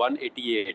188।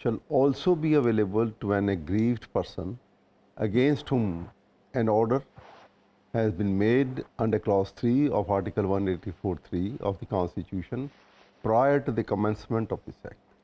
shall also be available to an aggrieved person against whom an order has been made under clause 3 of article 184(3) of the constitution prior to the commencement of this act,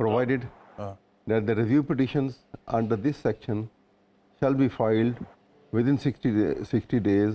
provided that the review petitions under this section shall be filed within 60 days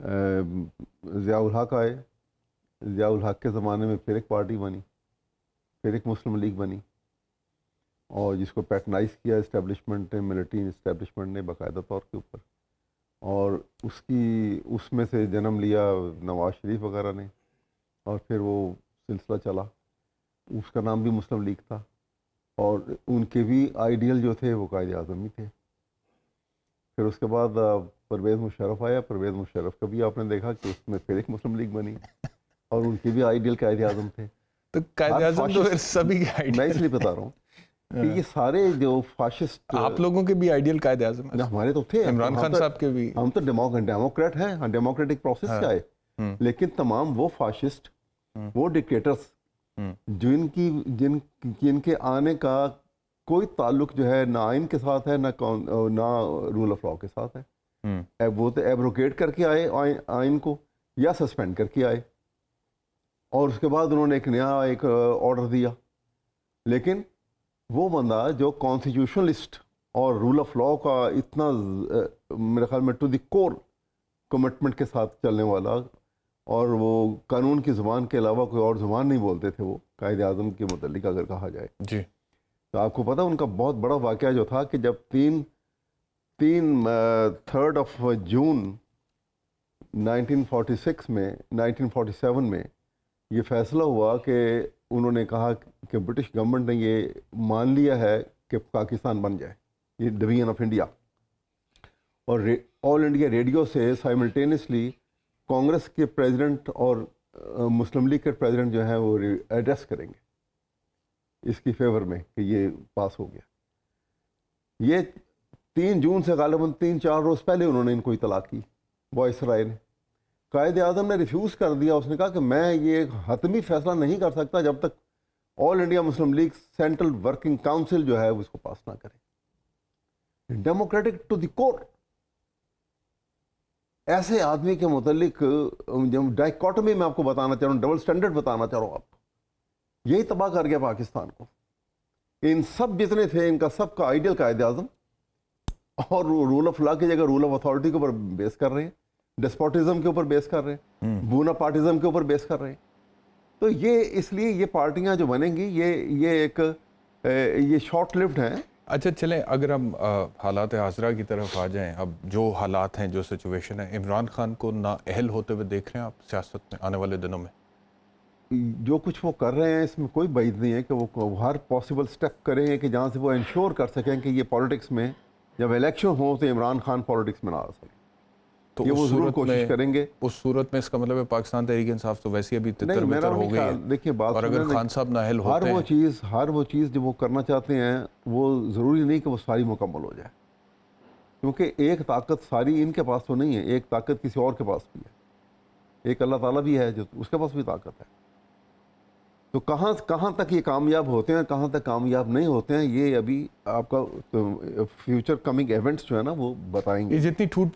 Zia الحق آئے. ضیاء الحق کے زمانے میں پھر ایک party بنی, پھر ایک مسلم league بنی, اور جس کو پیٹرنائز کیا اسٹیبلشمنٹ نے, ملٹری اسٹیبلشمنٹ نے باقاعدہ طور کے اوپر, اور اس میں سے جنم لیا نواز شریف وغیرہ نے, اور پھر وہ سلسلہ چلا. اس کا نام بھی مسلم لیگ تھا, اور ان کے بھی آئیڈیل جو تھے وہ قائد اعظم ہی تھے. پھر اس کے بعد پرویز مشرف آیا. پرویز مشرف کا بھی آپ نے دیکھا کہ اس میں پھر ایک مسلم لیگ بنی, اور ان کے بھی آئیڈیل قائد اعظم تھے. تو قائد اعظم تو پھر سبھی کے آئیڈیل, میں اس لیے بتا رہا ہوں کہ یہ سارے جو فاشسٹ, آپ لوگوں کے بھی آئیڈیل قائد اعظم ہیں. ہمارے تو تھے, عمران خان صاحب کے بھی. ہم تو ڈیموکریٹ ہیں, ہم ڈیموکریٹک پروسیس سے آئے, لیکن تمام وہ فاشسٹ, وہ ڈکٹیٹرز جن کے آنے کا کوئی تعلق جو ہے نہ آئین کے ساتھ ہے, نہ رول آف لا کے ساتھ ہے, وہ تو ایبروگیٹ کر کے آئے آئین کو, یا سسپینڈ کر کے آئے, اور اس کے بعد انہوں نے ایک نیا آرڈر دیا. لیکن وہ بندہ جو کانسٹیٹیوشنلسٹ اور رول آف لا کا اتنا میرے خیال میں ٹو دی کور کمٹمنٹ کے ساتھ چلنے والا, اور وہ قانون کی زبان کے علاوہ کوئی اور زبان نہیں بولتے تھے وہ قائد اعظم کے متعلق اگر کہا جائے. جی, تو آپ کو پتہ ان کا بہت بڑا واقعہ جو تھا کہ جب 3 جون 1946 میں 1947 میں یہ فیصلہ ہوا کہ انہوں نے کہا کہ برٹش گورنمنٹ نے یہ مان لیا ہے کہ پاکستان بن جائے, یہ ڈویژن آف انڈیا, اور آل انڈیا ریڈیو سے سائملٹینیسلی کانگریس کے پریزیڈنٹ اور مسلم لیگ کے پریزیڈنٹ جو ہیں وہ ایڈریس کریں گے اس کی فیور میں کہ یہ پاس ہو گیا. یہ 3 جون سے غالباً 3-4 روز پہلے انہوں نے ان کو اطلاع کی وائس رائے نے. قائد اعظم نے ریفیوز کر دیا, اس نے کہا کہ میں یہ حتمی فیصلہ نہیں کر سکتا جب تک all India Muslim League central working council جو ہے اس کو پاس نہ کرے. Democratic to the core. ایسے آدمی کے متعلق ڈائیکاٹمی میں آپ کو بتانا چاہ رہا ہوں, ڈبل سٹینڈرڈ بتانا چاہ رہا ہوں آپ کو, یہی تباہ کر گیا پاکستان کو. ان سب جتنے تھے ان کا سب کا آئیڈیل قائد اعظم, اور رول آف لا کی جگہ رول آف اتھارٹی کے اوپر بیس کر رہے ہیں, ڈسپوٹزم کے اوپر بیس کر رہے ہیں, بونا پارٹیزم کے اوپر بیس کر رہے ہیں. تو یہ اس لیے یہ پارٹیاں جو بنیں گی یہ شارٹ لیوڈ ہیں. اچھا چلیں, اگر ہم حالات حاضرہ کی طرف آ جائیں, اب جو حالات ہیں, جو سچویشن ہے, عمران خان کو نااہل ہوتے ہوئے دیکھ رہے ہیں آپ سیاست میں آنے والے دنوں میں؟ جو کچھ وہ کر رہے ہیں اس میں کوئی بعید نہیں ہے کہ وہ ہر پاسبل سٹیپ کریں کہ جہاں سے وہ انشور کر سکیں کہ یہ پالیٹکس میں جب الیکشن ہو تو عمران خان پالیٹکس میں نہ آ سکے. تو یہ وہ ضرور کوشش کریں گے. اس صورت میں اس کا مطلب ہے پاکستان تحریک انصاف تو ویسے ابھی تتر بتر ہو گئی ہے. دیکھیے بات, اور اگر خان صاحب نااہل ہوتے ہیں, ہر وہ چیز جو وہ کرنا چاہتے ہیں وہ ضروری نہیں کہ وہ ساری مکمل ہو جائے, کیونکہ ایک طاقت ساری ان کے پاس تو نہیں ہے, ایک طاقت کسی اور کے پاس بھی ہے, ایک اللہ تعالیٰ بھی ہے جو اس کے پاس بھی طاقت ہے. تو کہاں تک یہ کامیاب ہوتے ہیں, کہاں تک کامیاب نہیں ہوتے ہیں, یہ ابھی آپ کا فیوچر کمنگ ایونٹس جو ہے نا وہ بتائیں گے. یہ جتنی ٹوٹ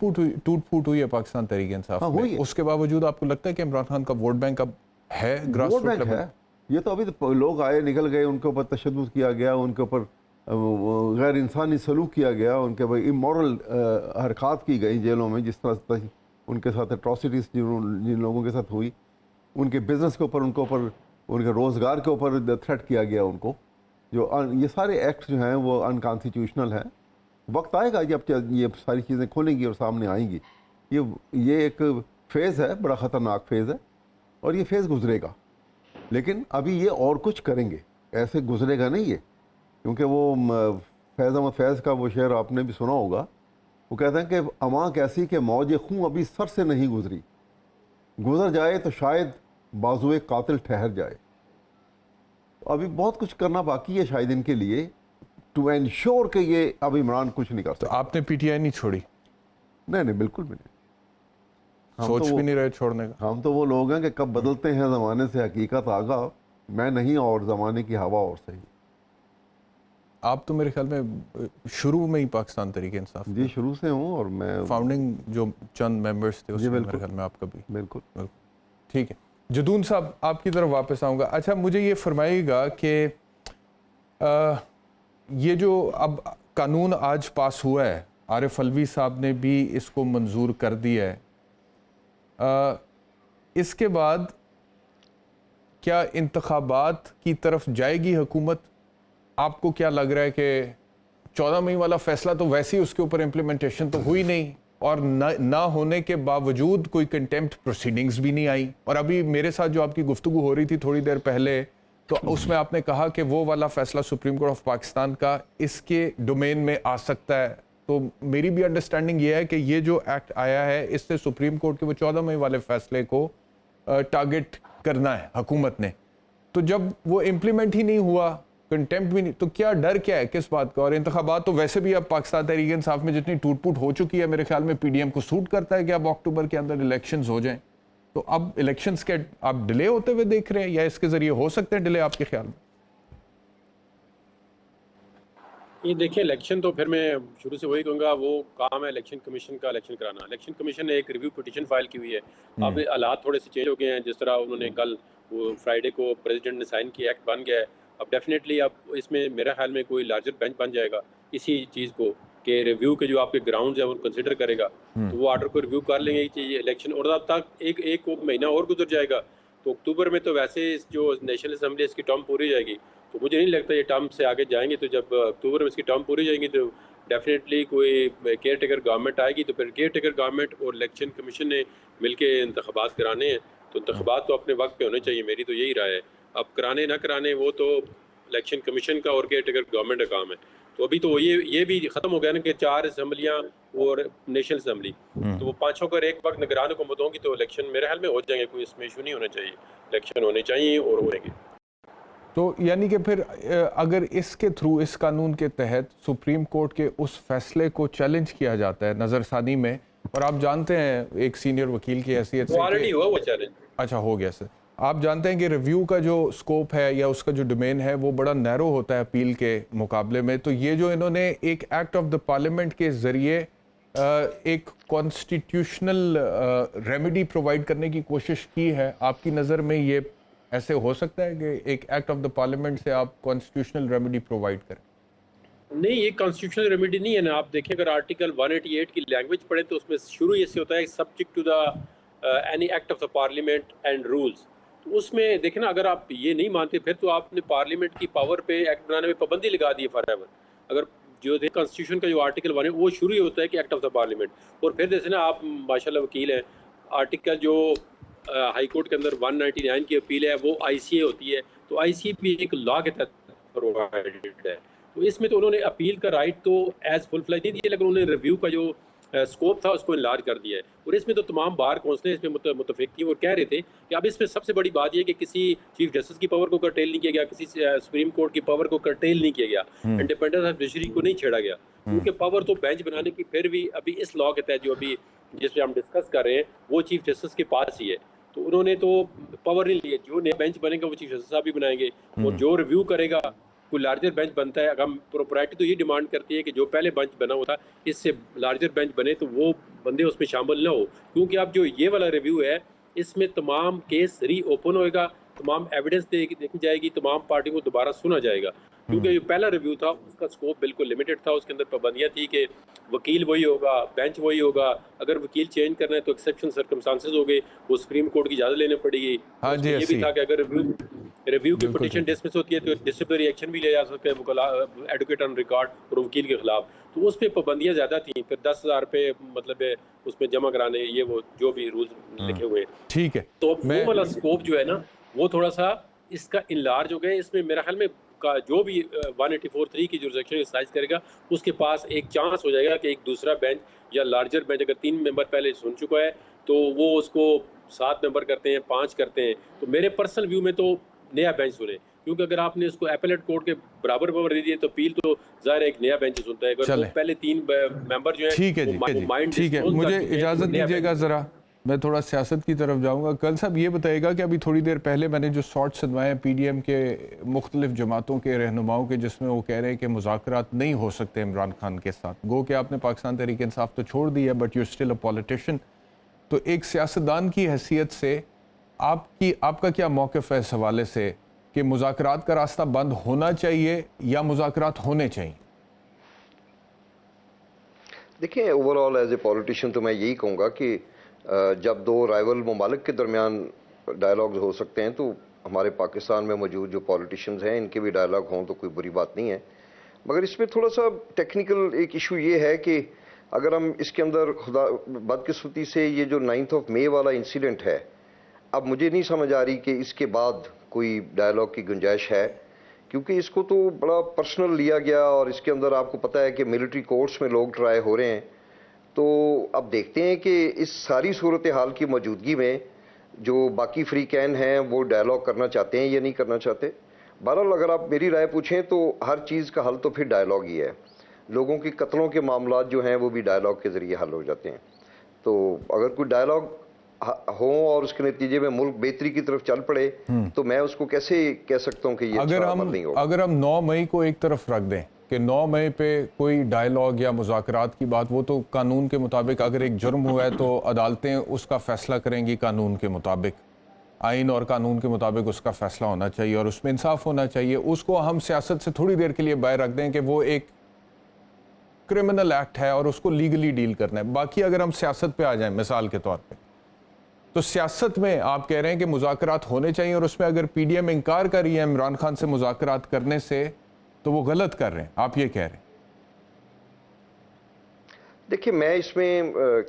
پھوٹ ہوئی ہے پاکستان تحریک انصاف میں, اس کے باوجود آپ کو لگتا ہے کہ عمران خان کا ووٹ بینک اب ہے گراس روٹ لیول؟ ہے. یہ تو ابھی تو لوگ آئے نکل گئے, ان کے اوپر تشدد کیا گیا, ان کے اوپر غیر انسانی سلوک کیا گیا, ان کے اوپر امورل حرکات کی گئی جیلوں میں, جس طرح ان کے ساتھ اٹراسٹیز جن لوگوں کے ساتھ ہوئی, ان کے بزنس کے اوپر, ان کے روزگار کے اوپر تھریٹ کیا گیا ان کو. جو یہ سارے ایکٹس جو ہیں وہ انکانسٹیٹیوشنل ہیں. وقت آئے گا جب یہ ساری چیزیں کھولیں گی اور سامنے آئیں گی. یہ ایک فیز ہے, بڑا خطرناک فیز ہے, اور یہ فیز گزرے گا. لیکن ابھی یہ اور کچھ کریں گے, ایسے گزرے گا نہیں یہ. کیونکہ وہ فیض احمد فیض کا وہ شعر آپ نے بھی سنا ہوگا, وہ کہتے ہیں کہ اماں کیسی کہ موج خوں ابھی سر سے نہیں گزری, گزر جائے تو شاید بازوئے قاتل ٹھہر جائے. ابھی بہت کچھ کرنا باقی ہے شاید ان کے لیے, ٹو انشور کہ یہ اب عمران کچھ نہیں کر سکتا. تو آپ نے پی ٹی آئی نہیں چھوڑی؟ نہیں بالکل بھی نہیں. سوچ بھی نہیں رہے چھوڑنے کا؟ ہم تو وہ لوگ ہیں کہ کب بدلتے ہیں زمانے سے حقیقت آگاہ, میں نہیں اور زمانے کی ہوا اور صحیح. آپ تو میرے خیال میں شروع میں ہی پاکستان تحریک انصاف؟ جی شروع سے ہوں, اور میں فاؤنڈنگ جو چند ممبرس تھے اس میں میرے خیال میں آپ کا بھی. بالکل. ٹھیک ہے جدون صاحب, آپ کی طرف واپس آؤں گا. اچھا مجھے یہ فرمائیے گا کہ یہ جو اب قانون آج پاس ہوا ہے, عارف علوی صاحب نے بھی اس کو منظور کر دیا ہے, اس کے بعد کیا انتخابات کی طرف جائے گی حکومت؟ آپ کو کیا لگ رہا ہے کہ 14 مئی والا فیصلہ تو ویسے ہی اس کے اوپر امپلیمنٹیشن تو ہوئی نہیں، اور نہ ہونے کے باوجود کوئی کنٹیمپٹ پروسیڈنگز بھی نہیں آئی، اور ابھی میرے ساتھ جو آپ کی گفتگو ہو رہی تھی تھوڑی دیر پہلے تو اس میں آپ نے کہا کہ وہ والا فیصلہ سپریم کورٹ آف پاکستان کا اس کے ڈومین میں آ سکتا ہے. تو میری بھی انڈرسٹینڈنگ یہ ہے کہ یہ جو ایکٹ آیا ہے اس سے سپریم کورٹ کے وہ 14 مئی والے فیصلے کو ٹارگٹ کرنا ہے حکومت نے. تو جب وہ امپلیمنٹ ہی نہیں ہوا، کنٹیمپٹ بھی نہیں، تو کیا ڈر کیا ہے کس بات کا؟ اور انتخابات تو ویسے بھی اب پاکستان تحریک انصاف میں جتنی ٹوٹ پوٹ ہو چکی ہے، میرے خیال میں پی ڈی ایم کو سوٹ کرتا ہے کہ اب اکتوبر کے اندر الیکشنز ہو جائیں. تو اب الیکشنز کے آپ ڈیلے ہوتے ہوئے دیکھ رہے ہیں یا اس کے ذریعے ہو سکتے ہیں ڈیلے آپ کے خیال میں؟ یہ دیکھیں، الیکشن تو پھر میں شروع سے وہی کہوں گا، وہ کام ہے الیکشن کمیشن کا الیکشن کرانا. الیکشن کمیشن نے ایک ریویو پٹیشن فائل کی ہوئی ہے. اب حالات تھوڑے سے چینج ہو گئے ہیں، جس طرح انہوں نے کل وہ فرائیڈے کو پریزیڈنٹ نے سائن کیا، ایکٹ بن گیا ہے. اب ڈیفینیٹلی اب اس میں میرا خیال میں کوئی لارجر بینچ بن جائے گا اسی چیز کو کہ ریویو کے جو آپ کے گراؤنڈز ہیں وہ کنسیڈر کرے گا، تو وہ آرڈر کو ریویو کر لیں گے کہ یہ الیکشن، اور اب تک ایک مہینہ اور گزر جائے گا. تو اکتوبر میں تو ویسے جو نیشنل اسمبلی اس کی ٹرم پوری جائے گی، تو مجھے نہیں لگتا یہ ٹرم سے آگے جائیں گے. تو جب اکتوبر میں اس کی ٹرم پوری جائیں گی تو ڈیفینیٹلی کوئی کیئر ٹیکر گورنمنٹ آئے گی، تو پھر کیئر ٹیکر گورنمنٹ اور الیکشن کمیشن نے مل کے انتخابات کرانے ہیں. تو انتخابات تو اپنے وقت پہ ہونے چاہیے، میری تو یہی رائے ہے. اب کرانے نہ کرانے وہ تو الیکشن کمیشن کا اور کیئر ٹیکر گورنمنٹ کا کام ہے. تو ابھی تو یہ بھی ختم ہو گیا نا کہ 4 اسمبلیاں اور نیشنل اسمبلی، تو وہ 5 کر ایک وقت نگران حکومت ہوں گی، تو الیکشن میرے حال میں ہو جائیں گے. کوئی اس میں ایشو نہیں ہونا چاہیے، الیکشن ہونے چاہیے اور ہوئیں گے. تو یعنی کہ پھر اگر اس کے تھرو، اس قانون کے تحت سپریم کورٹ کے اس فیصلے کو چیلنج کیا جاتا ہے نظر ثانی میں، اور آپ جانتے ہیں ایک سینئر وکیل کی حیثیت سے آلریڈی ہوا وہ چیلنج. اچھا ہو گیا سر. آپ جانتے ہیں کہ ریویو کا جو سکوپ ہے یا اس کا جو ڈومین ہے وہ بڑا نیرو ہوتا ہے اپیل کے مقابلے میں. تو یہ جو انہوں نے ایک ایکٹ آف دا پارلیمنٹ کے ذریعے ایک کانسٹیٹیوشنل ریمیڈی پرووائڈ کرنے کی کوشش کی ہے، آپ کی نظر میں یہ ایسے ہو سکتا ہے کہ ایک ایکٹ آف دا پارلیمنٹ سے آپ کانسٹیٹیوشنل ریمیڈی پرووائڈ کریں؟ نہیں، یہ کانسٹیٹیوشنل ریمیڈی نہیں ہے نا. آپ دیکھیں اگر آرٹیکل 188 کی لینگویج پڑھیں تو اس میں شروع یہ سے ہوتا ہے subject to the any act of the parliament and rules. تو اس میں دیکھیں نا، اگر آپ یہ نہیں مانتے پھر تو آپ نے پارلیمنٹ کی پاور پہ ایکٹ بنانے میں پابندی لگا دی ہے فار ایور. اگر جو کانسٹیٹیوشن کا جو آرٹیکل 1 ہے وہ شروع ہی ہوتا ہے کہ ایکٹ آف دا پارلیمنٹ. اور پھر جیسے نا آپ ماشاء اللہ وکیل ہیں، آرٹیکل جو ہائی کورٹ کے اندر 199 کی اپیل ہے وہ آئی سی اے ہوتی ہے، تو آئی سی اے بھی ایک لا کے تحت پرووائڈڈ ہے. تو اس میں تو انہوں نے اپیل کا رائٹ تو ایز فل فلیج نہیں دیا، لیکن انہوں نے ریویو کا جو اسکوپ تھا اس کو انلارج کر دیا ہے. اور اس میں تو تمام بار کونسلیں اس میں متفق تھیں اور کہہ رہے تھے کہ اب اس میں سب سے بڑی بات یہ کہ کسی چیف جسٹس کی پاور کو کرٹیل نہیں کیا گیا، کسی سپریم کورٹ کی پاور کو کرٹیل نہیں کیا گیا، انڈیپینڈنس آف جوڈیشری کو نہیں چھیڑا گیا. کیونکہ پاور تو بینچ بنانے کی پھر بھی ابھی اس لا کے تحت جو ابھی جس پہ ہم ڈسکس کر رہے ہیں وہ چیف جسٹس کے پاس ہی ہے. تو انہوں نے تو پاور نہیں لی ہے. جو نیا بینچ بنے گا وہ چیف جسٹس صاحب بھی بنائیں گے، اور جو ریویو کرے گا کوئی لارجر بینچ بنتا ہے. اگر ہم پروپرائٹی تو یہ ڈیمانڈ کرتی ہے کہ جو پہلے بینچ بنا ہوا تھا اس سے لارجر بینچ بنے تو وہ بندے اس میں شامل نہ ہو. کیونکہ اب جو یہ والا ریویو ہے اس میں تمام کیس ری اوپن ہوئے گا، تمام ایویڈنس دیکھی جائے گی، تمام پارٹیوں کو دوبارہ سنا جائے گا. کیونکہ جو پہلا ریویو تھا اس کا سکوپ بالکل لمیٹڈ تھا، اس کے اندر پابندیاں تھی کہ وکیل وہی ہوگا، بینچ وہی ہوگا، اگر وکیل چینج کرنا ہے تو ایکسیپشن سرکمسٹانسز ہو گئے، وہ سپریم کورٹ کی اجازت لینے پڑے گی. یہ بھی تھا کہ اگر ریویو کی پٹیشن ڈسمس ہوتی ہے تو ڈسپلنری ایکشن بھی لے جا سکتے ہیں ایڈوکیٹ آن ریکارڈ اور وکیل کے خلاف. تو اس پہ پابندیاں زیادہ تھیں. پھر 10,000 پہ مطلب اس میں جمع کرانے، یہ وہ جو بھی رولز لکھے ہوئے. ٹھیک ہے، تو وہ والا اسکوپ جو ہے نا وہ تھوڑا سا اس کا انلارج ہو گیا. اس میں میرا خیال میں جو بھی 184(3) کی جورسڈکشن ایکسرسائز کرے گا اس کے پاس ایک چانس ہو جائے گا کہ ایک دوسرا بینچ یا لارجر بینچ اگر 3 ممبر پہلے سن چکا ہے تو وہ اس کو 7 ممبر کرتے ہیں، 5 کرتے ہیں. تو میرے پرسنل ویو میں تو نیا بینچ سنے، کیونکہ اگر آپ نے اس کو ایپلیٹ کورٹ کے برابر پاور دے دیے تو اپیل تو ظاہر ایک نیا بینچ سنتا ہے. اگر پہلے 3 ممبر جو ہیں ٹھیک ہے ٹھیک ہے، مجھے اجازت دیجیے گا، ذرا میں تھوڑا سیاست کی طرف جاؤں گا. کل صاحب یہ بتائے گا کہ ابھی تھوڑی دیر پہلے میں نے جو شارٹ سنوائے پی ڈی ایم کے مختلف جماعتوں کے رہنماؤں کے، جس میں وہ کہہ رہے ہیں کہ مذاکرات نہیں ہو سکتے عمران خان کے ساتھ. گو کہ آپ نے پاکستان تحریک انصاف تو چھوڑ دی ہے، but you still a politician. تو ایک سیاستدان کی حیثیت سے آپ کا کیا موقف ہے اس حوالے سے کہ مذاکرات کا راستہ بند ہونا چاہیے یا مذاکرات ہونے چاہیے؟ دیکھیں over all as a politician تو میں یہی کہوں گا کہ جب دو رائیول ممالک کے درمیان ڈائلاگز ہو سکتے ہیں تو ہمارے پاکستان میں موجود جو پولیٹیشینز ہیں ان کے بھی ڈائلاگ ہوں تو کوئی بری بات نہیں ہے. مگر اس میں تھوڑا سا ٹیکنیکل ایک ایشو یہ ہے کہ اگر ہم اس کے اندر خدا بدقسمتی سے یہ جو 9 مئی والا انسیڈنٹ ہے، اب مجھے نہیں سمجھ آ رہی کہ اس کے بعد کوئی ڈائلاگ کی گنجائش ہے، کیونکہ اس کو تو بڑا پرسنل لیا گیا اور اس کے اندر آپ کو پتہ ہے کہ ملٹری کورٹس میں لوگ ٹرائی ہو رہے ہیں. تو اب دیکھتے ہیں کہ اس ساری صورتحال کی موجودگی میں جو باقی فریقین ہیں وہ ڈائلاگ کرنا چاہتے ہیں یا نہیں کرنا چاہتے. بہرحال اگر آپ میری رائے پوچھیں تو ہر چیز کا حل تو پھر ڈائلاگ ہی ہے. لوگوں کے قتلوں کے معاملات جو ہیں وہ بھی ڈائلاگ کے ذریعے حل ہو جاتے ہیں. تو اگر کوئی ڈائلاگ ہوں اور اس کے نتیجے میں ملک بہتری کی طرف چل پڑے تو میں اس کو کیسے کہہ سکتا ہوں کہ یہ اچھا عمل نہیں ہوگا. اگر ہم 9 مئی کو ایک طرف رکھ دیں کہ 9 مئی پہ کوئی ڈائلاگ یا مذاکرات کی بات، وہ تو قانون کے مطابق اگر ایک جرم ہوا ہے تو عدالتیں اس کا فیصلہ کریں گی قانون کے مطابق، آئین اور قانون کے مطابق اس کا فیصلہ ہونا چاہیے اور اس میں انصاف ہونا چاہیے. اس کو ہم سیاست سے تھوڑی دیر کے لیے باہر رکھ دیں کہ وہ ایک کرمنل ایکٹ ہے اور اس کو لیگلی ڈیل کرنا ہے. باقی اگر ہم سیاست پہ آ جائیں مثال کے طور پہ، تو سیاست میں آپ کہہ رہے ہیں کہ مذاکرات ہونے چاہیے اور اس میں اگر پی ڈی ایم انکار کر رہی ہے عمران خان سے مذاکرات کرنے سے تو وہ غلط کر رہے ہیں، آپ یہ کہہ رہے ہیں. دیکھیں میں اس میں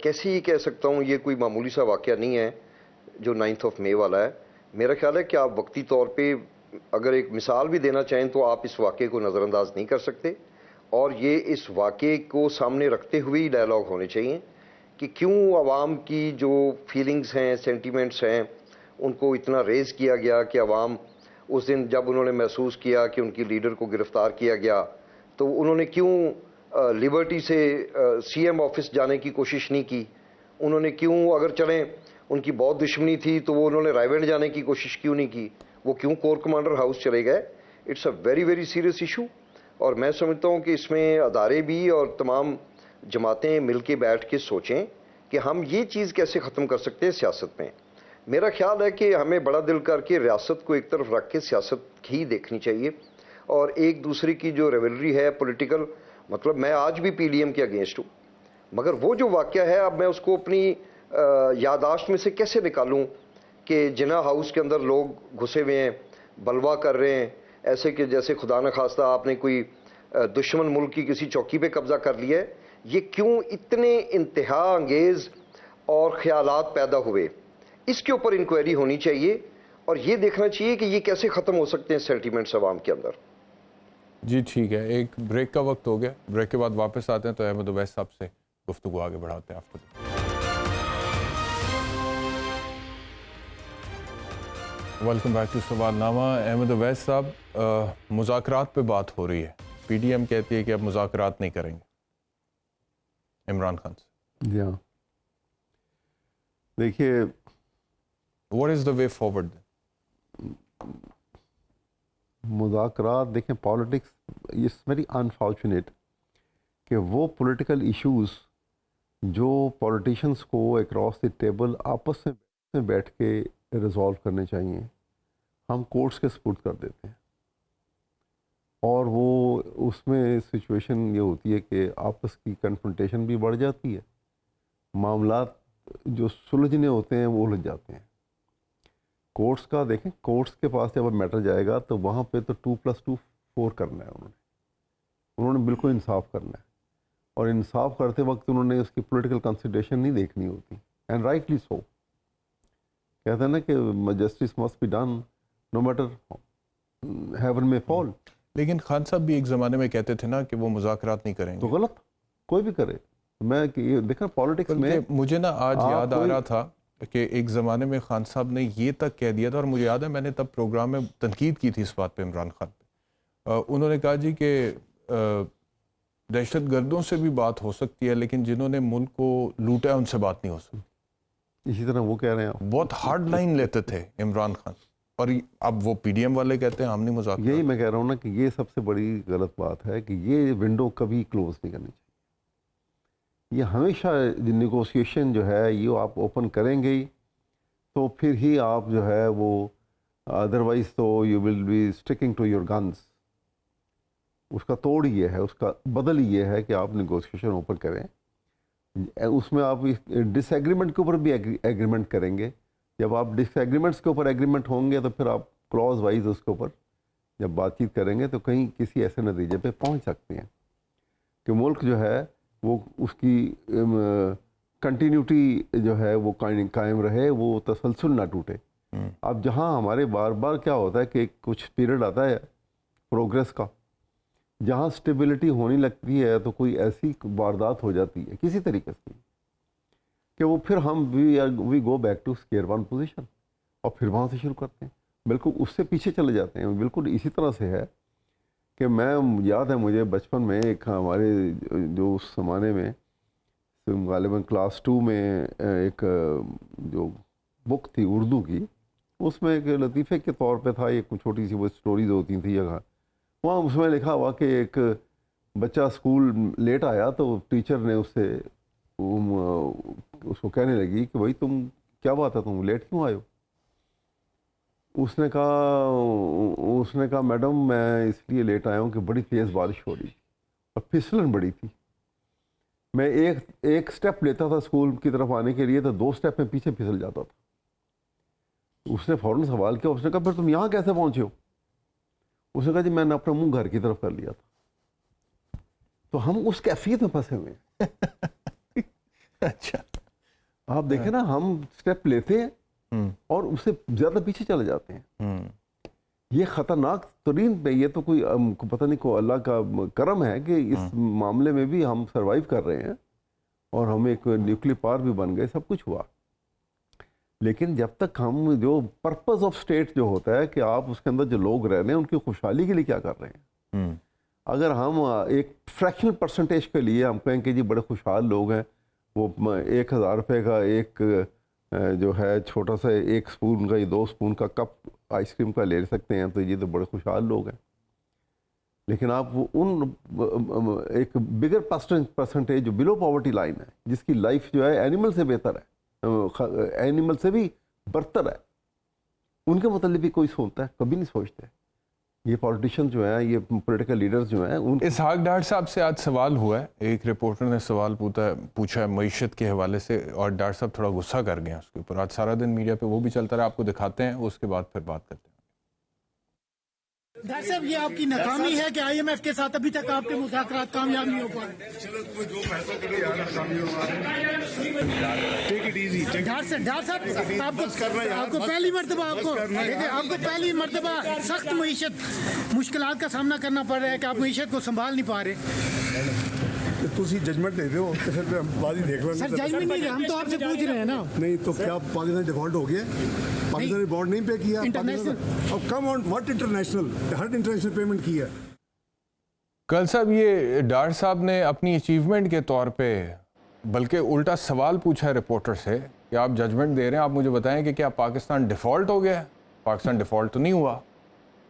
کیسے ہی کہہ سکتا ہوں، یہ کوئی معمولی سا واقعہ نہیں ہے جو 9 مئی والا ہے. میرا خیال ہے کہ آپ وقتی طور پہ اگر ایک مثال بھی دینا چاہیں تو آپ اس واقعے کو نظر انداز نہیں کر سکتے، اور یہ اس واقعے کو سامنے رکھتے ہوئے ہی ڈائلاگ ہونے چاہیے کہ کیوں عوام کی جو فیلنگز ہیں، سینٹیمنٹس ہیں، ان کو اتنا ریز کیا گیا کہ عوام اس دن جب انہوں نے محسوس کیا کہ ان کی لیڈر کو گرفتار کیا گیا تو انہوں نے کیوں لبرٹی سے سی ایم آفس جانے کی کوشش نہیں کی. انہوں نے کیوں، اگر چلیں ان کی بہت دشمنی تھی تو وہ انہوں نے رائیونڈ جانے کی کوشش کیوں نہیں کی، وہ کیوں کور کمانڈر ہاؤس چلے گئے. It's a very very serious issue, اور میں سمجھتا ہوں کہ اس میں ادارے بھی اور تمام جماعتیں مل کے بیٹھ کے سوچیں کہ ہم یہ چیز کیسے ختم کر سکتے ہیں سیاست میں. میرا خیال ہے کہ ہمیں بڑا دل کر کے ریاست کو ایک طرف رکھ کے سیاست ہی دیکھنی چاہیے، اور ایک دوسرے کی جو ریولری ہے پولیٹیکل، مطلب میں آج بھی پی ڈی ایم کے اگینسٹ ہوں، مگر وہ جو واقعہ ہے اب میں اس کو اپنی یادداشت میں سے کیسے نکالوں کہ جناح ہاؤس کے اندر لوگ گھسے ہوئے ہیں، بلوا کر رہے ہیں ایسے کہ جیسے خدا نخواستہ آپ نے کوئی دشمن ملک کی کسی چوکی پہ قبضہ کر لیا ہے. یہ کیوں اتنے انتہا انگیز اور خیالات پیدا ہوئے، اس کے اوپر انکوائری ہونی چاہیے اور یہ دیکھنا چاہیے کہ یہ کیسے ختم ہو سکتے ہیں سینٹیمنٹس عوام کے اندر. جی ٹھیک ہے، ایک بریک کا وقت ہو گیا، بریک کے بعد واپس آتے ہیں تو احمد اویس صاحب سے گفتگو آگے بڑھاتے ہیں. آپ کو ویلکم بیک ٹو سوال نامہ. احمد اویس صاحب، مذاکرات پہ بات ہو رہی ہے، پی ڈی ایم کہتی ہے کہ اب مذاکرات نہیں کریں گے عمران خان سے. جی ہاں، دیکھیے what is the way forward? مذاکرات، دیکھیں پالیٹکس از ویری انفارچونیٹ کہ وہ پولیٹیکل ایشوز جو پولیٹیشنس کو اکراس دی ٹیبل آپس میں بیٹھ کے ریزالو کرنے چاہیے، ہم کورٹس کے سپورٹ کر دیتے ہیں، اور وہ اس میں سچویشن یہ ہوتی ہے کہ آپس کی کنفرنٹیشن بھی بڑھ جاتی ہے، معاملات جو سلجھنے ہوتے ہیں وہ الجھ جاتے ہیں. کورٹس کا دیکھیں، کورٹس کے پاس جب میٹر جائے گا تو وہاں پہ تو 2+2 4 کرنا ہے. انہوں نے بالکل انصاف کرنا ہے، اور انصاف کرتے وقت انہوں نے اس کی پولیٹیکل کنسیڈریشن نہیں دیکھنی ہوتی، اینڈ رائٹلی سو. کہتے ہیں نا کہ justice must be done no matter heaven may fall. لیکن خان صاحب بھی ایک زمانے میں کہتے تھے نا کہ وہ مذاکرات نہیں کریں گے. تو غلط، کوئی بھی کرے. میں دیکھا پالیٹکس میں مجھے نا آج یاد آ رہا تھا کہ ایک زمانے میں خان صاحب نے یہ تک کہہ دیا تھا، اور مجھے یاد ہے میں نے تب پروگرام میں تنقید کی تھی اس بات پہ عمران خان پہ. انہوں نے کہا جی کہ دہشت گردوں سے بھی بات ہو سکتی ہے لیکن جنہوں نے ملک کو لوٹا ہے ان سے بات نہیں ہو سکتی. اسی طرح وہ کہہ رہے ہیں، بہت ہارڈ لائن لیتے تھے عمران خان، اور اب وہ پی ڈی ایم والے کہتے ہیں ہم نہیں مذاکرات. یہی میں کہہ رہا ہوں نا کہ یہ سب سے بڑی غلط بات ہے کہ یہ ونڈو کبھی کلوز نہیں کرنی چاہیے. یہ ہمیشہ نیگوسیشن جو ہے یہ آپ اوپن کریں گے ہی تو پھر ہی آپ جو ہے وہ، ادروائز تو you will be sticking to your guns. اس کا توڑ یہ ہے، اس کا بدل یہ ہے کہ آپ نیگوسیشن اوپن کریں اس میں آپ ڈس ایگریمنٹ کے اوپر بھی ایگریمنٹ کریں گے. جب آپ ڈس ایگریمنٹس کے اوپر ایگریمنٹ ہوں گے تو پھر آپ کلاز وائز اس کے اوپر جب بات چیت کریں گے تو کہیں کسی ایسے نتیجے پہ پہنچ سکتے ہیں کہ ملک جو ہے وہ اس کی کنٹینیوٹی جو ہے وہ قائم رہے, وہ تسلسل نہ ٹوٹے. اب جہاں ہمارے بار بار کیا ہوتا ہے کہ کچھ پیریڈ آتا ہے پروگریس کا, جہاں سٹیبلٹی ہونے لگتی ہے تو کوئی ایسی واردات ہو جاتی ہے کسی طریقے سے کہ وہ پھر ہم we go back to square one position اور پھر وہاں سے شروع کرتے ہیں, بالکل اس سے پیچھے چلے جاتے ہیں. بالکل اسی طرح سے ہے کہ میں یاد ہے مجھے بچپن میں ایک ہمارے جو اس زمانے میں غالباً کلاس 2 میں ایک جو بک تھی اردو کی, اس میں ایک لطیفے کے طور پہ تھا, ایک چھوٹی سی وہ اسٹوریز ہوتی تھیں جگہ, وہاں اس میں لکھا ہوا کہ ایک بچہ اسکول لیٹ آیا تو ٹیچر نے اس کو کہنے لگی کہ بھائی تم کیا بات ہے, تم لیٹ کیوں آئے ہو؟ اس نے کہا میڈم میں اس لیے لیٹ آیا ہوں کہ بڑی تیز بارش ہو رہی اور پھسلن بڑی تھی, میں ایک سٹیپ لیتا تھا اسکول کی طرف آنے کے لیے تو 2 سٹیپ میں پیچھے پھسل جاتا تھا. اس نے فوراً سوال کیا, اس نے کہا پھر تم یہاں کیسے پہنچے ہو؟ اس نے کہا جی میں نے اپنا منہ گھر کی طرف کر لیا تھا. تو ہم اس کیفیت میں پھنسے ہوئے ہیں. اچھا, آپ دیکھیں نا, ہم سٹیپ لیتے ہیں اور اس سے زیادہ پیچھے چلے جاتے ہیں. یہ خطرناک ترین پہ, یہ تو کوئی پتہ نہیں کو اللہ کا کرم ہے کہ اس معاملے میں بھی ہم سروائیو کر رہے ہیں اور ہم ایک نیوکلیئر پاور بھی بن گئے, سب کچھ ہوا. لیکن جب تک ہم جو پرپز آف اسٹیٹ جو ہوتا ہے کہ آپ اس کے اندر جو لوگ رہ رہے ہیں ان کی خوشحالی کے لیے کیا کر رہے ہیں, اگر ہم ایک فریکشنل پرسنٹیج کے لیے ہم کہیں کہ جی بڑے خوشحال لوگ ہیں, وہ 1000 روپے کا ایک جو ہے چھوٹا سا 1 سپون کا یا 2 سپون کا کپ آئس کریم کا لے سکتے ہیں تو یہ تو بڑے خوشحال لوگ ہیں. لیکن آپ ان ایک بگر پرسنٹیج جو بلو پاورٹی لائن ہے, جس کی لائف جو ہے اینیمل سے بہتر ہے, اینیمل سے بھی برتر ہے, ان کے متعلق بھی کوئی سوچتا ہے؟ کبھی نہیں سوچتے. یہ پولیٹیشین جو ہیں, یہ پولیٹیکل لیڈرز جو ہیں, اسحاق ڈار صاحب سے آج سوال ہوا ہے, ایک رپورٹر نے سوال پوچھا ہے معیشت کے حوالے سے اور ڈار صاحب تھوڑا غصہ کر گئے ہیں اس کے اوپر. آج سارا دن میڈیا پہ وہ بھی چلتا رہا, آپ کو دکھاتے ہیں, اس کے بعد پھر بات کرتے ہیں. ڈاکٹر صاحب یہ آپ کی ناکامی ہے کہ آئی ایم ایف کے ساتھ ابھی تک آپ کے مذاکرات کامیاب نہیں ہو پائے. ڈاکٹر صاحب آپ کو پہلی مرتبہ سخت معیشت مشکلات کا سامنا کرنا پڑ رہا ہے کہ آپ معیشت کو سنبھال نہیں پا رہے. تسی ججمنٹ دے دو تو پھر بات ہی دیکھ لو. سر ججمنٹ نہیں, ہم تو آپ سے پوچھ رہے ہیں نا. نہیں تو کیا پاکستان ڈیفالٹ ہو گیا؟ پاکستان نے بانڈ نہیں پے کیا. اب کم آن واٹ انٹرنیشنل, ہر انٹرنیشنل پیمنٹ کی ہے. کل صاحب یہ ڈار صاحب نے اپنی اچیومنٹ کے طور پہ بلکہ الٹا سوال پوچھا ہے رپورٹر سے کہ آپ ججمنٹ دے رہے ہیں, آپ مجھے بتائیں کہ کیا پاکستان ڈیفالٹ ہو گیا ہے؟ پاکستان ڈیفالٹ تو نہیں ہوا.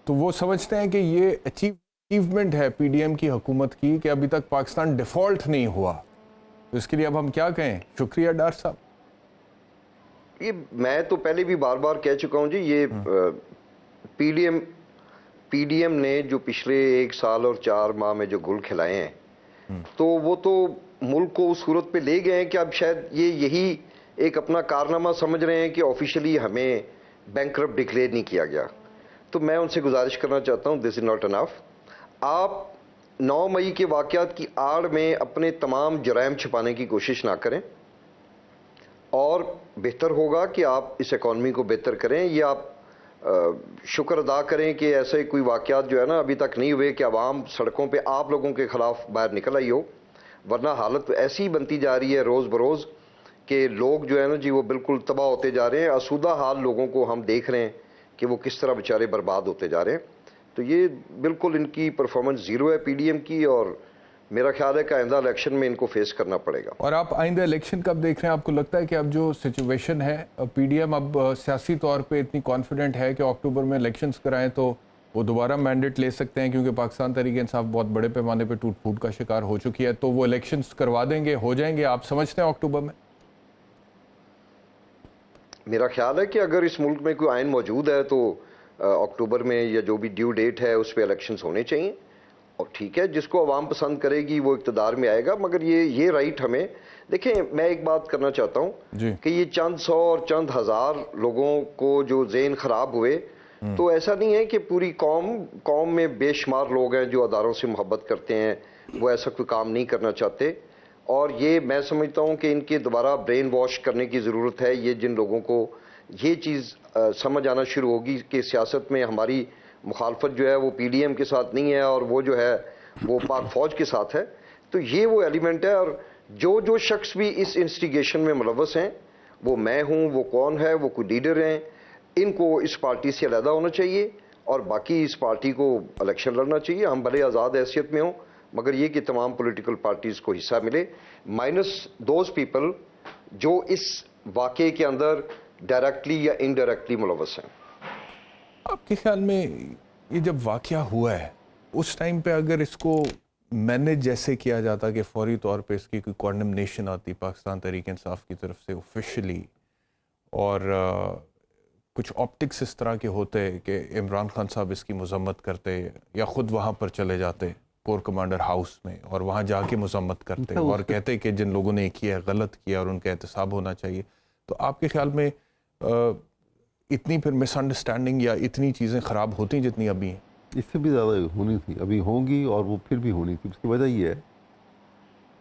تو وہ سمجھتے ہیں کہ یہ اچیومنٹ ہے پی ڈی ایم کی حکومت کی کہ ابھی تک پاکستان ڈیفالٹ نہیں ہوا. تو اس کے لیے اب ہم کیا کہیں؟ شکریہ ڈار صاحب. یہ میں تو پہلے بھی بار بار کہہ چکا ہوں جی, یہ پی ڈی ایم نے جو پچھلے 1 سال اور 4 ماہ میں جو گل کھلائے ہیں تو وہ تو ملک کو اس صورت پہ لے گئے ہیں کہ اب شاید یہی ایک اپنا کارنامہ سمجھ رہے ہیں کہ آفیشلی ہمیں بینکرپٹ ڈکلیئر نہیں کیا گیا. تو میں ان سے گزارش کرنا چاہتا ہوں, دس از ناٹ انف. آپ 9 مئی کے واقعات کی آڑ میں اپنے تمام جرائم چھپانے کی کوشش نہ کریں, اور بہتر ہوگا کہ آپ اس اکانومی کو بہتر کریں. یہ آپ شکر ادا کریں کہ ایسے کوئی واقعات جو ہے نا ابھی تک نہیں ہوئے کہ عوام سڑکوں پہ آپ لوگوں کے خلاف باہر نکل آئی ہو, ورنہ حالت ایسی بنتی جا رہی ہے روز بروز کہ لوگ جو ہے نا جی وہ بالکل تباہ ہوتے جا رہے ہیں. آسودہ حال لوگوں کو ہم دیکھ رہے ہیں کہ وہ کس طرح بیچارے برباد ہوتے جا رہے ہیں. تو یہ بالکل ان کی پرفارمنس زیرو ہے پی ڈی ایم کی, اور میرا خیال ہے کہ آئندہ الیکشن میں ان کو فیس کرنا پڑے گا. اور آپ آئندہ الیکشن کب دیکھ رہے ہیں؟ آپ کو لگتا ہے کہ اب جو سچویشن ہے پی ڈی ایم اب سیاسی طور پہ اتنی کانفیڈنٹ ہے کہ اکتوبر میں الیکشنز کرائیں تو وہ دوبارہ مینڈیٹ لے سکتے ہیں, کیونکہ پاکستان تحریک انصاف بہت بڑے پیمانے پہ ٹوٹ پھوٹ کا شکار ہو چکی ہے, تو وہ الیکشنز کروا دیں گے, ہو جائیں گے آپ سمجھتے ہیں اکتوبر میں؟ میرا خیال ہے کہ اگر اس ملک میں کوئی آئین موجود ہے تو اکتوبر میں یا جو بھی ڈیو ڈیٹ ہے اس پہ الیکشنز ہونے چاہیے, اور ٹھیک ہے جس کو عوام پسند کرے گی وہ اقتدار میں آئے گا، مگر یہ رائٹ ہمیں دیکھیں. میں ایک بات کرنا چاہتا ہوں کہ یہ چند سو اور چند ہزار لوگوں کو جو ذہن خراب ہوئے، تو ایسا نہیں ہے کہ پوری قوم میں بے شمار لوگ ہیں جو اداروں سے محبت کرتے ہیں، وہ ایسا کوئی کام نہیں کرنا چاہتے. اور یہ میں سمجھتا ہوں کہ ان کے دوبارہ برین واش کرنے کی ضرورت ہے. یہ جن لوگوں کو یہ چیز سمجھ آنا شروع ہوگی کہ سیاست میں ہماری مخالفت جو ہے وہ پی ڈی ایم کے ساتھ نہیں ہے اور وہ جو ہے وہ پاک فوج کے ساتھ ہے، تو یہ وہ ایلیمنٹ ہے. اور جو شخص بھی اس انسٹیگیشن میں ملوث ہیں، وہ میں ہوں، وہ کون ہے، وہ کوئی لیڈر ہیں، ان کو اس پارٹی سے علیحدہ ہونا چاہیے اور باقی اس پارٹی کو الیکشن لڑنا چاہیے. ہم بھلے آزاد حیثیت میں ہوں، مگر یہ کہ تمام پولیٹیکل پارٹیز کو حصہ ملے، مائنس دوز پیپل جو اس واقعے کے اندر ڈائریکٹلی یا انڈائریکٹلی ملوث ہیں. آپ کے خیال میں یہ جب واقعہ ہوا ہے اس ٹائم پہ اگر اس کو مینیج جیسے کیا جاتا کہ فوری طور پہ اس کی کوئی کانڈمنیشن آتی پاکستان تحریک انصاف کی طرف سے آفیشلی، اور کچھ آپٹکس اس طرح کے ہوتے کہ عمران خان صاحب اس کی مذمت کرتے یا خود وہاں پر چلے جاتے کور کمانڈر ہاؤس میں اور وہاں جا کے مذمت کرتے اور کہتے کہ جن لوگوں نے کیا غلط کیا اور ان کا احتساب ہونا چاہیے، تو آپ کے خیال میں اتنی پھر مس انڈرسٹینڈنگ یا اتنی چیزیں خراب ہوتی جتنی ابھی ہیں؟ اس سے بھی زیادہ ہونی تھی، ابھی ہوں گی اور وہ پھر بھی ہونی تھی. اس کی وجہ یہ ہے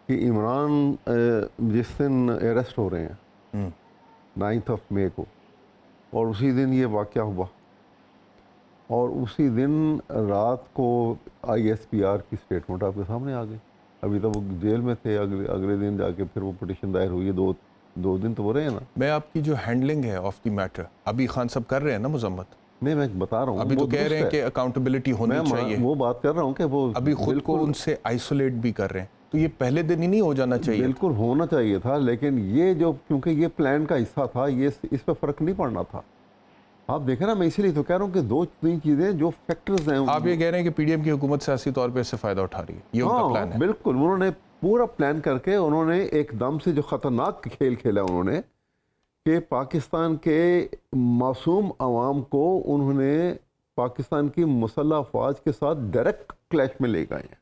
کہ عمران جس دن اریسٹ ہو رہے ہیں 9 مئی کو، اور اسی دن یہ واقعہ ہوا، اور اسی دن رات کو ISPR کی اسٹیٹمنٹ آپ کے سامنے آ گئی. ابھی تو وہ جیل میں تھے، اگلے دن جا کے پھر وہ پٹیشن دائر ہوئی ہے. دو دن تو ہو رہے ہیں نا. میں آپ کی جو ہینڈلنگ ہے آف دی میٹر، ابھی خان صاحب کر رہے ہیں نا مذمت؟ نہیں، میں بتا رہا ہوں ابھی تو کہہ رہے ہیں کہ اکاؤنٹیبلٹی ہونی چاہیے. وہ بات کر رہا ہوں کہ وہ ابھی خود کو ان سے آئسولیٹ بھی کر رہے ہیں، تو یہ پہلے دن ہی نہیں ہو جانا چاہیے. بالکل ہونا چاہیے تھا، لیکن یہ جو کیونکہ یہ پلان کا حصہ تھا، یہ اس پہ فرق نہیں پڑنا تھا. آپ دیکھیں نا، میں اسی لیے تو کہہ رہا ہوں کہ 2-3 چیزیں جو فیکٹرز ہیں. آپ یہ کہہ رہے ہیں کہ پی ڈی ایم کی حکومت سیاسی طور پہ اس سے فائدہ اٹھا رہی ہے، یہ ان کا پلان ہے. بالکل، انہوں نے پورا پلان کر کے انہوں نے ایک دم سے جو خطرناک کھیل کھیلا انہوں نے کہ پاکستان کے معصوم عوام کو انہوں نے پاکستان کی مسلح افواج کے ساتھ ڈائریکٹ کلیش میں لے گئے ہیں.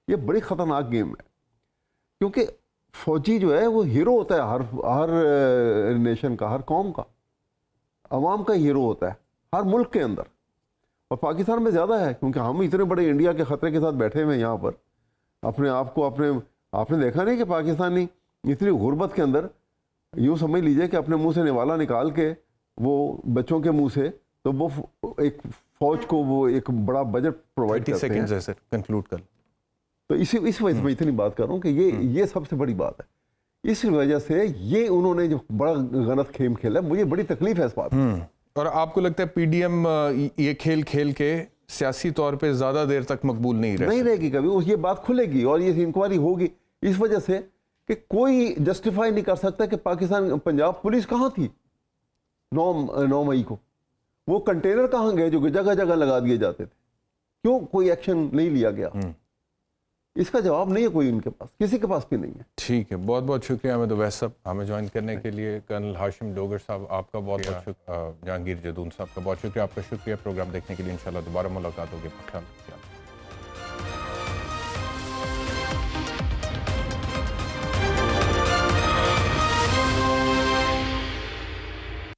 یہ بڑی خطرناک گیم ہے، کیونکہ فوجی جو ہے وہ ہیرو ہوتا ہے ہر نیشن کا، ہر قوم کا، عوام کا ہیرو ہوتا ہے ہر ملک کے اندر. اور پاکستان میں زیادہ ہے کیونکہ ہم اتنے بڑے انڈیا کے خطرے کے ساتھ بیٹھے ہوئے ہیں یہاں پر. اپنے آپ کو آپ نے دیکھا نہیں کہ پاکستانی اتنی غربت کے اندر یوں سمجھ لیجئے کہ اپنے منہ سے نوالا نکال کے وہ بچوں کے منہ سے، تو وہ ایک فوج کو وہ ایک بڑا بجٹ پرووائڈ کرتے ہیں. 30 سیکنڈز ہے سر، کنکلوڈ کر. تو اس وجہ سے میں اتنی بات کر رہا ہوں کہ یہ سب سے بڑی بات ہے. اس وجہ سے یہ انہوں نے جو بڑا غلط کھیل کھیلا، مجھے بڑی تکلیف ہے اس بات میں. اور آپ کو لگتا ہے پی ڈی ایم یہ کھیل کھیل کے سیاسی طور پہ زیادہ دیر تک مقبول نہیں رہے گی کبھی. یہ بات کھلے گی اور یہ انکوائری ہوگی اس وجہ سے کہ کوئی جسٹیفائی نہیں کر سکتا کہ پاکستان پنجاب پولیس کہاں تھی 9 مئی کو. وہ کنٹینر کہاں گئے جو جگہ جگہ لگا دیے جاتے تھے؟ کیوں کوئی ایکشن نہیں لیا گیا؟ اس کا جواب نہیں ہے کوئی ان کے پاس، کسی کے پاس بھی نہیں ہے. ٹھیک ہے، بہت بہت شکریہ احمد اویس صاحب ہمیں جوائن کرنے کے لیے. کرنل ہاشم ڈوگر صاحب آپ کا بہت بہت شکریہ. جہانگیر جدون صاحب کا بہت شکریہ. آپ کا شکریہ پروگرام دیکھنے کے لیے. انشاءاللہ دوبارہ ملاقات ہوگی.